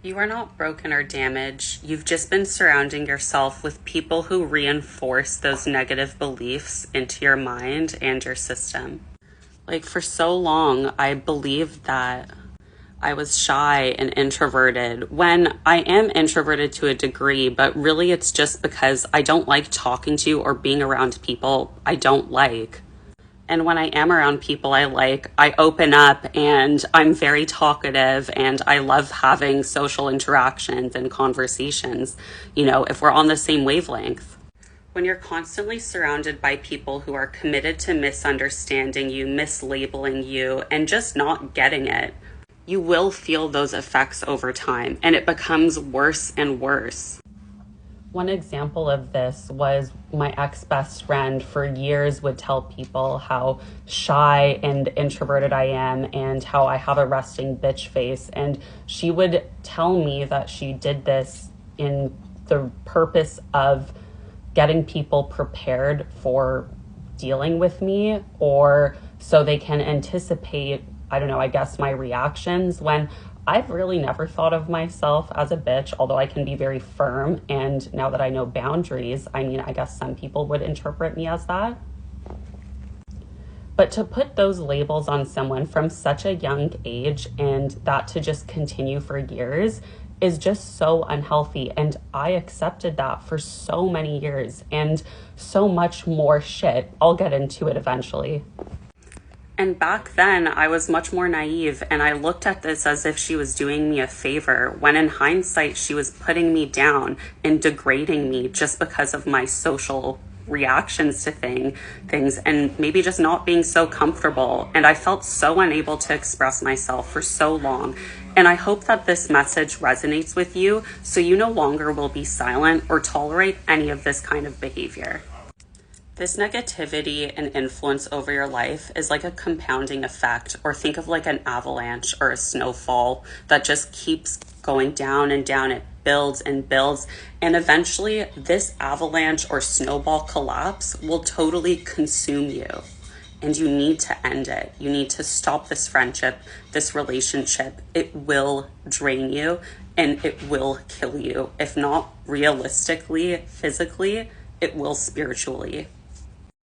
You are not broken or damaged. You've just been surrounding yourself with people who reinforce those negative beliefs into your mind and your system. Like, for so long, I believed that I was shy and introverted when I am introverted to a degree, but really it's just because I don't like talking to or being around people I don't like. And when I am around people I like, I open up and I'm very talkative and I love having social interactions and conversations, if we're on the same wavelength. When you're constantly surrounded by people who are committed to misunderstanding you, mislabeling you, and just not getting it, you will feel those effects over time and it becomes worse and worse. One example of this was my ex-best friend for years would tell people how shy and introverted I am and how I have a resting bitch face. And she would tell me that she did this in the purpose of getting people prepared for dealing with me, or so they can anticipate, I don't know, I guess my reactions, when I've really never thought of myself as a bitch, although I can be very firm. And now that I know boundaries, I guess some people would interpret me as that. But to put those labels on someone from such a young age and that to just continue for years is just so unhealthy. And I accepted that for so many years and so much more shit. I'll get into it eventually. And back then, I was much more naive, and I looked at this as if she was doing me a favor, when in hindsight, she was putting me down and degrading me just because of my social reactions to things and maybe just not being so comfortable. And I felt so unable to express myself for so long. And I hope that this message resonates with you so you no longer will be silent or tolerate any of this kind of behavior. This negativity and influence over your life is like a compounding effect, or think of like an avalanche or a snowfall that just keeps going down and down. It builds and builds, and eventually this avalanche or snowball collapse will totally consume you. And you need to end it. You need to stop this friendship, this relationship. It will drain you and it will kill you. If not realistically, physically, it will spiritually.